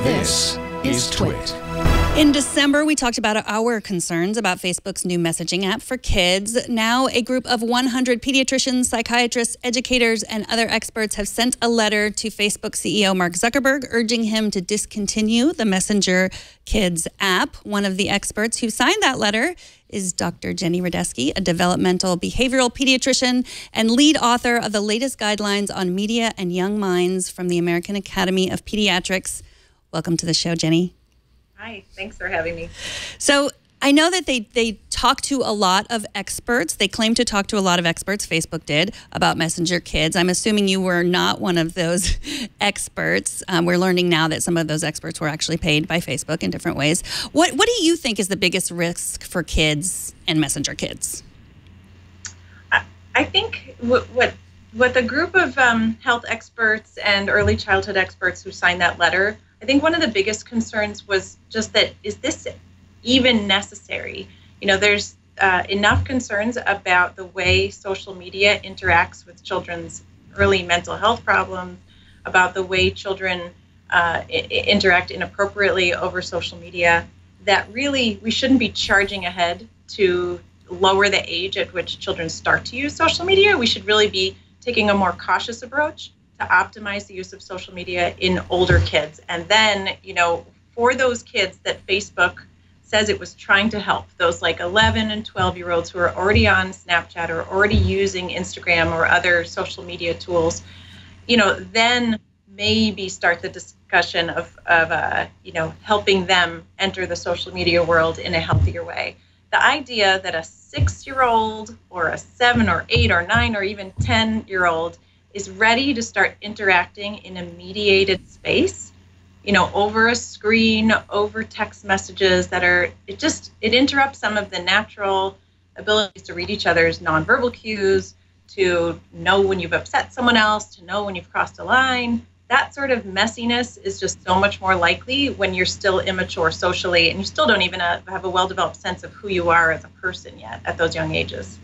This is TWiT. In December, we talked about our concerns about Facebook's new messaging app for kids. Now, a group of 100 pediatricians, psychiatrists, educators, and other experts have sent a letter to Facebook CEO Mark Zuckerberg urging him to discontinue the Messenger Kids app. One of the experts who signed that letter is Dr. Jenny Radetzky, a developmental behavioral pediatrician and lead author of the latest guidelines on media and young minds from the American Academy of Pediatrics. Welcome to the show, Jenny. Hi, thanks for having me. So I know that they talk to a lot of experts. They claim to talk to a lot of experts, Facebook did, about Messenger Kids. I'm assuming you were not one of those experts. We're learning now that some of those experts were actually paid by Facebook in different ways. What do you think is the biggest risk for kids and Messenger Kids? I think what the group of health experts and early childhood experts who signed that letter, I think one of the biggest concerns was just that, is this even necessary? You know, there's enough concerns about the way social media interacts with children's early mental health problems, about the way children interact inappropriately over social media, that really we shouldn't be charging ahead to lower the age at which children start to use social media. We should really be taking a more cautious approach to optimize the use of social media in older kids. And then, you know, for those kids that Facebook says it was trying to help, those like 11 and 12-year-olds who are already on Snapchat or already using Instagram or other social media tools, you know, then maybe start the discussion of you know, helping them enter the social media world in a healthier way. The idea that a 6-year-old or a 7 or 8 or 9 or even 10-year-old is ready to start interacting in a mediated space, you know, over a screen, over text messages that are, it interrupts some of the natural abilities to read each other's nonverbal cues, to know when you've upset someone else, to know when you've crossed a line. That sort of messiness is just so much more likely when you're still immature socially and you still don't even have a well-developed sense of who you are as a person yet at those young ages.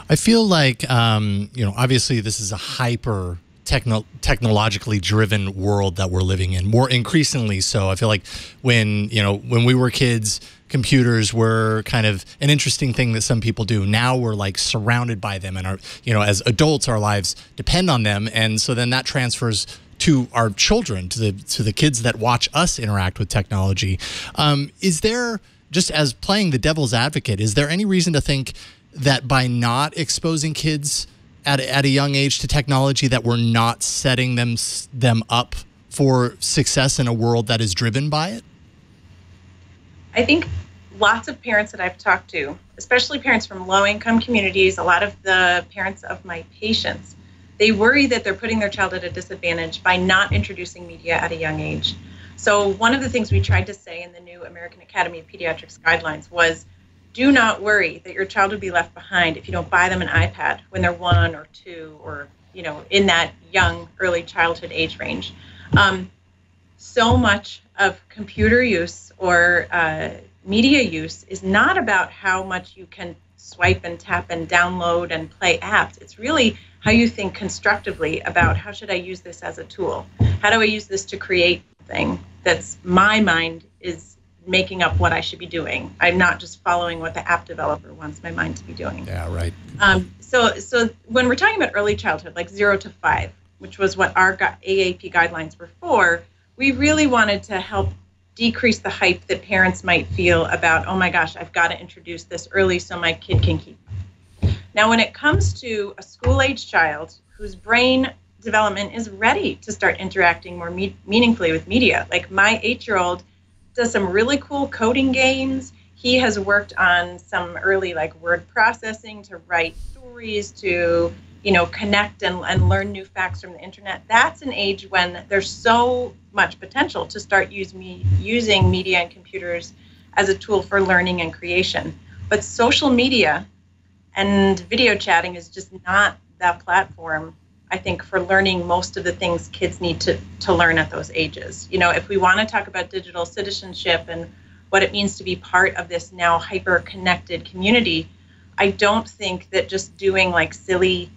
I feel like, you know, obviously this is a hyper technologically driven world that we're living in, more increasingly so. I feel like when we were kids, computers were kind of an interesting thing that some people do. Now we're like surrounded by them, and our, you know, as adults, our lives depend on them. And so then that transfers to our children, to the kids that watch us interact with technology. Is there, just as playing the devil's advocate, is there any reason to think that by not exposing kids at a young age to technology, that we're not setting them up for success in a world that is driven by it? I think lots of parents that I've talked to, especially parents from low-income communities, a lot of the parents of my patients, they worry that they're putting their child at a disadvantage by not introducing media at a young age. So one of the things we tried to say in the new American Academy of Pediatrics guidelines was, do not worry that your child will be left behind if you don't buy them an iPad when they're 1 or 2 or, you know, in that young early childhood age range. So much of computer use or media use is not about how much you can swipe and tap and download and play apps. It's really how you think constructively about, how should I use this as a tool? How do I use this to create something that's, my mind is making up what I should be doing. I'm not just following what the app developer wants my mind to be doing. Yeah, right. So when we're talking about early childhood, like 0 to 5, which was what our AAP guidelines were for, we really wanted to help decrease the hype that parents might feel about, oh my gosh, I've got to introduce this early so my kid can keep up. Now, when it comes to a school-age child whose brain development is ready to start interacting more meaningfully with media, like my 8-year-old does some really cool coding games. He has worked on some early like word processing to write stories, to, you know, connect and learn new facts from the internet. That's an age when there's so much potential to start using media and computers as a tool for learning and creation. But social media and video chatting is just not that platform, I think, for learning most of the things kids need to learn at those ages. You know, if we want to talk about digital citizenship and what it means to be part of this now hyper-connected community, I don't think that just doing like silly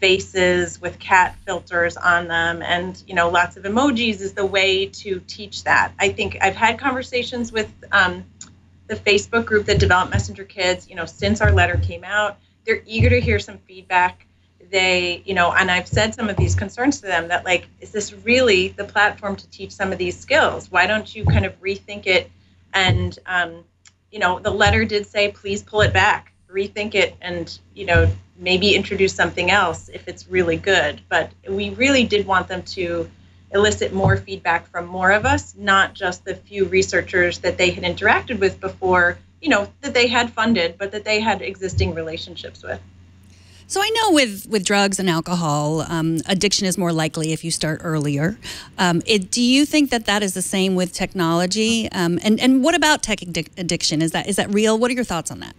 faces with cat filters on them, and lots of emojis is the way to teach that. I think I've had conversations with the Facebook group that developed Messenger Kids, since our letter came out. They're eager to hear some feedback. They, and I've said some of these concerns to them that, like, is this really the platform to teach some of these skills? Why don't you kind of rethink it? And, the letter did say, please pull it back, rethink it, and, maybe introduce something else if it's really good. But we really did want them to elicit more feedback from more of us, not just the few researchers that they had interacted with before, that they had funded, but that they had existing relationships with. So I know with drugs and alcohol, addiction is more likely if you start earlier. Do you think that is the same with technology? And what about tech addiction? Is that real? What are your thoughts on that?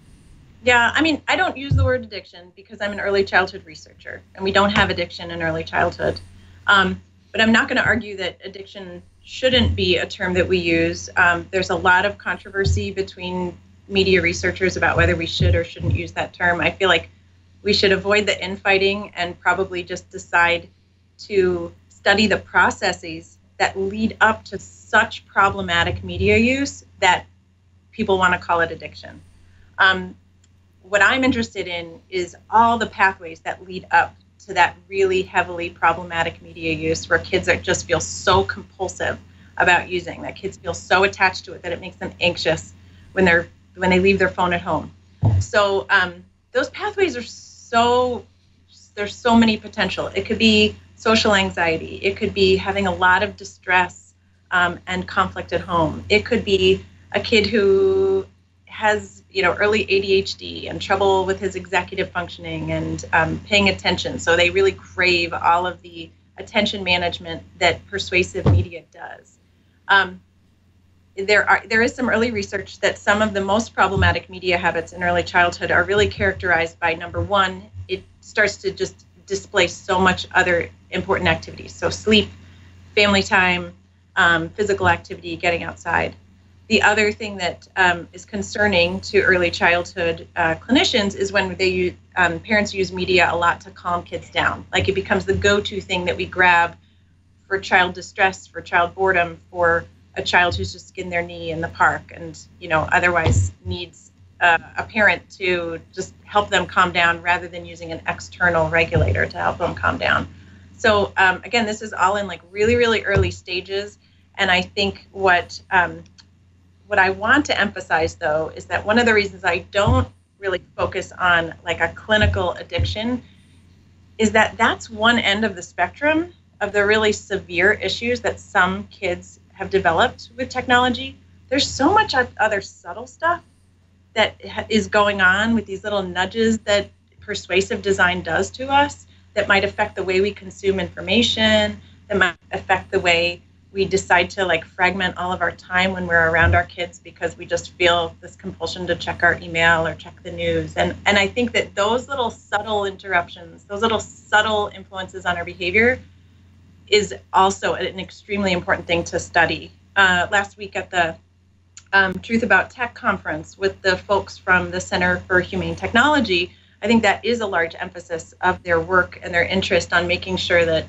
Yeah, I mean, I don't use the word addiction because I'm an early childhood researcher, and we don't have addiction in early childhood. But I'm not going to argue that addiction shouldn't be a term that we use. There's a lot of controversy between media researchers about whether we should or shouldn't use that term. I feel like we should avoid the infighting and probably just decide to study the processes that lead up to such problematic media use that people want to call it addiction. What I'm interested in is all the pathways that lead up to that really heavily problematic media use, where kids just feel so compulsive about using, that kids feel so attached to it that it makes them anxious when they leave their phone at home. So those pathways there's so many potential. It could be social anxiety. It could be having a lot of distress and conflict at home. It could be a kid who has early ADHD and trouble with his executive functioning and paying attention. So they really crave all of the attention management that persuasive media does. There is some early research that some of the most problematic media habits in early childhood are really characterized by, number one, it starts to just displace so much other important activities. So sleep, family time, physical activity, getting outside. The other thing that is concerning to early childhood clinicians is when parents use media a lot to calm kids down. Like, it becomes the go-to thing that we grab for child distress, for child boredom, for a child who's just skinned their knee in the park and otherwise needs a parent to just help them calm down rather than using an external regulator to help them calm down. So again, this is all in like really, really early stages. And I think what I want to emphasize, though, is that one of the reasons I don't really focus on like a clinical addiction is that that's one end of the spectrum of the really severe issues that some kids have developed with technology. There's so much other subtle stuff that is going on with these little nudges that persuasive design does to us that might affect the way we consume information, that might affect the way we decide to like fragment all of our time when we're around our kids because we just feel this compulsion to check our email or check the news. And I think that those little subtle interruptions, those little subtle influences on our behavior is also an extremely important thing to study. Last week at the Truth About Tech conference with the folks from the Center for Humane Technology, I think that is a large emphasis of their work and their interest on making sure that,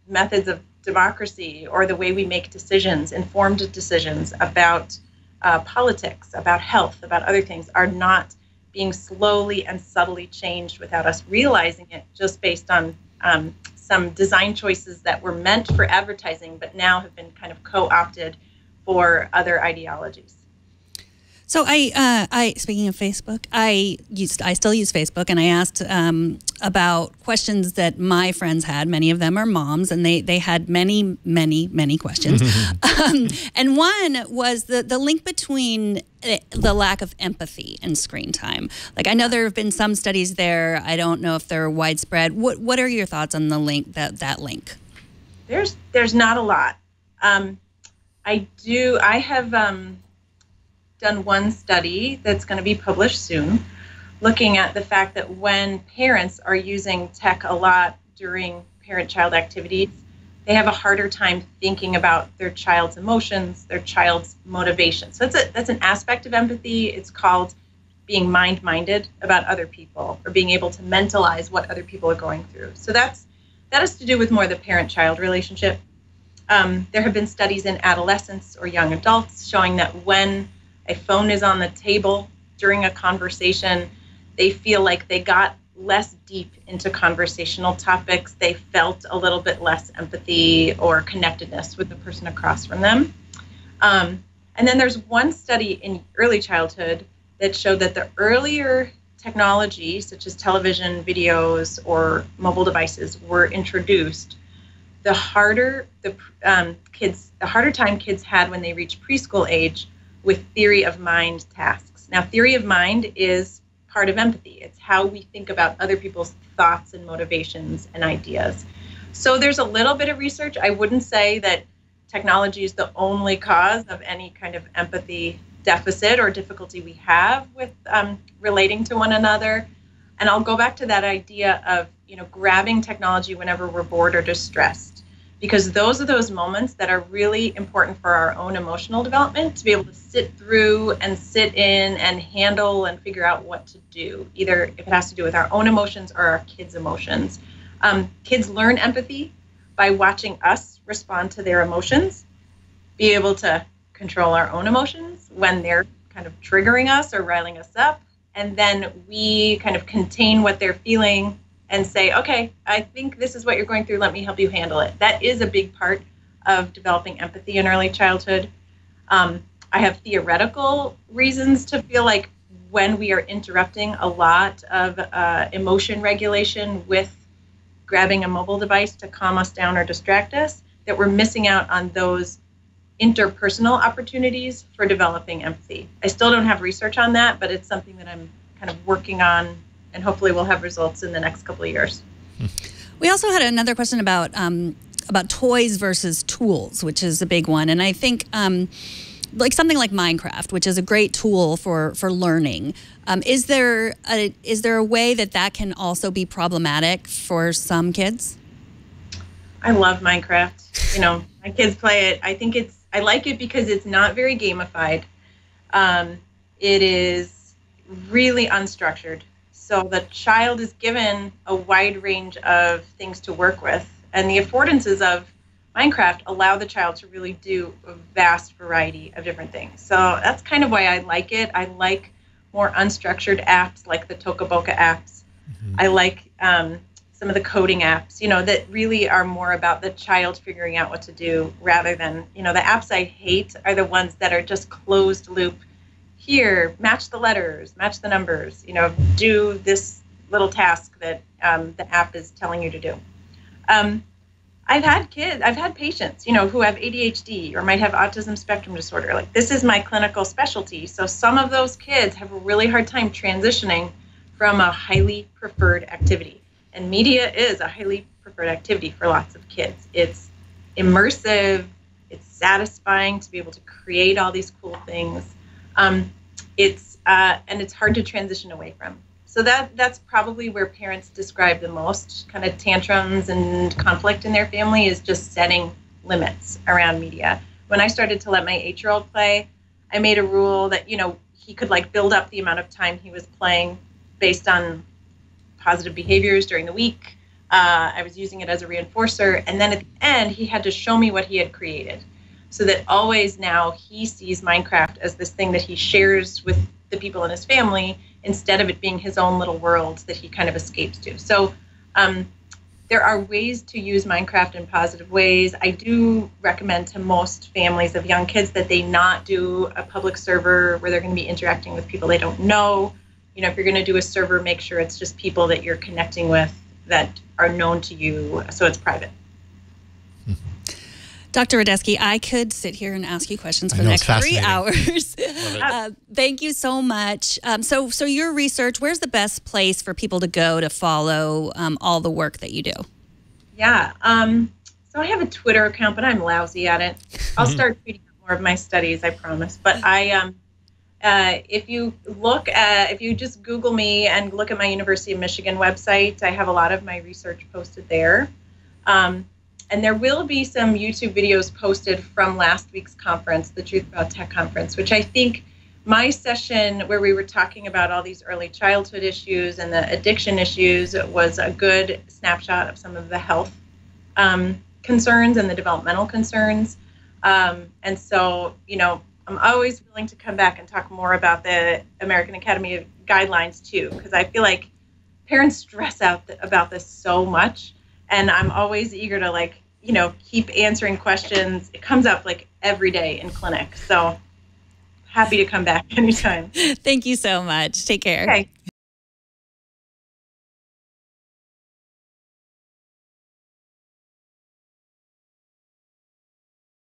methods of democracy or the way we make decisions, informed decisions about politics, about health, about other things, are not being slowly and subtly changed without us realizing it, just based on some design choices that were meant for advertising but now have been kind of co-opted for other ideologies. So I speaking of Facebook, I still use Facebook, and I asked about questions that my friends had. Many of them are moms, and they had many questions. And one was the link between the lack of empathy and screen time. Like, I know there have been some studies there. I don't know if they're widespread. What are your thoughts on the link, that link? There's not a lot. I have done one study that's going to be published soon, looking at the fact that when parents are using tech a lot during parent-child activities, they have a harder time thinking about their child's emotions, their child's motivation. So that's an aspect of empathy. It's called being mind-minded about other people or being able to mentalize what other people are going through. So that has to do with more the parent-child relationship. There have been studies in adolescents or young adults showing that when a phone is on the table during a conversation, they feel like they got less deep into conversational topics. They felt a little bit less empathy or connectedness with the person across from them. And then there's one study in early childhood that showed that the earlier technology, such as television, videos, or mobile devices, were introduced, the harder time kids had when they reached preschool age with theory of mind tasks. Now, theory of mind is part of empathy. It's how we think about other people's thoughts and motivations and ideas. So there's a little bit of research. I wouldn't say that technology is the only cause of any kind of empathy deficit or difficulty we have with relating to one another. And I'll go back to that idea of, grabbing technology whenever we're bored or distressed, because those are those moments that are really important for our own emotional development, to be able to sit through and sit in and handle and figure out what to do, either if it has to do with our own emotions or our kids' emotions. Kids learn empathy by watching us respond to their emotions, be able to control our own emotions when they're kind of triggering us or riling us up, and then we kind of contain what they're feeling and say, okay, I think this is what you're going through, let me help you handle it. That is a big part of developing empathy in early childhood. I have theoretical reasons to feel like when we are interrupting a lot of emotion regulation with grabbing a mobile device to calm us down or distract us, that we're missing out on those interpersonal opportunities for developing empathy. I still don't have research on that, but it's something that I'm kind of working on, and hopefully we'll have results in the next couple of years. We also had another question about toys versus tools, which is a big one. And I think like something like Minecraft, which is a great tool for learning. Is there a way that can also be problematic for some kids? I love Minecraft. My kids play it. I like it because it's not very gamified. It is really unstructured. So the child is given a wide range of things to work with. And the affordances of Minecraft allow the child to really do a vast variety of different things. So that's kind of why I like it. I like more unstructured apps like the Tokaboka apps. Mm-hmm. I like some of the coding apps, that really are more about the child figuring out what to do rather than, the apps I hate are the ones that are just closed loop. Here, match the letters, match the numbers, do this little task that the app is telling you to do. I've had patients, who have ADHD or might have autism spectrum disorder. Like, this is my clinical specialty. So some of those kids have a really hard time transitioning from a highly preferred activity. And media is a highly preferred activity for lots of kids. It's immersive, it's satisfying to be able to create all these cool things. And it's hard to transition away from. So that's probably where parents describe the most kind of tantrums and conflict in their family, is just setting limits around media. When I started to let my 8-year-old play, I made a rule that, he could build up the amount of time he was playing based on positive behaviors during the week. I was using it as a reinforcer. And then at the end, he had to show me what he had created. So that always now he sees Minecraft as this thing that he shares with the people in his family, instead of it being his own little world that he kind of escapes to. So there are ways to use Minecraft in positive ways. I do recommend to most families of young kids that they not do a public server where they're going to be interacting with people they don't know. If you're going to do a server, make sure it's just people that you're connecting with that are known to you, so it's private. Dr. Radetzky, I could sit here and ask you questions for the next 3 hours. Thank you so much. So your research, where's the best place for people to go to follow all the work that you do? Yeah. So I have a Twitter account, but I'm lousy at it. I'll start tweeting more of my studies, I promise. But if you just Google me and look at my University of Michigan website, I have a lot of my research posted there. And there will be some YouTube videos posted from last week's conference, the Truth About Tech conference, which I think my session where we were talking about all these early childhood issues and the addiction issues was a good snapshot of some of the health concerns and the developmental concerns. And so, I'm always willing to come back and talk more about the American Academy of Guidelines too, because I feel like parents stress out about this so much, and I'm always eager to keep answering questions. It comes up every day in clinic, so happy to come back anytime. Thank you so much. Take care. Okay.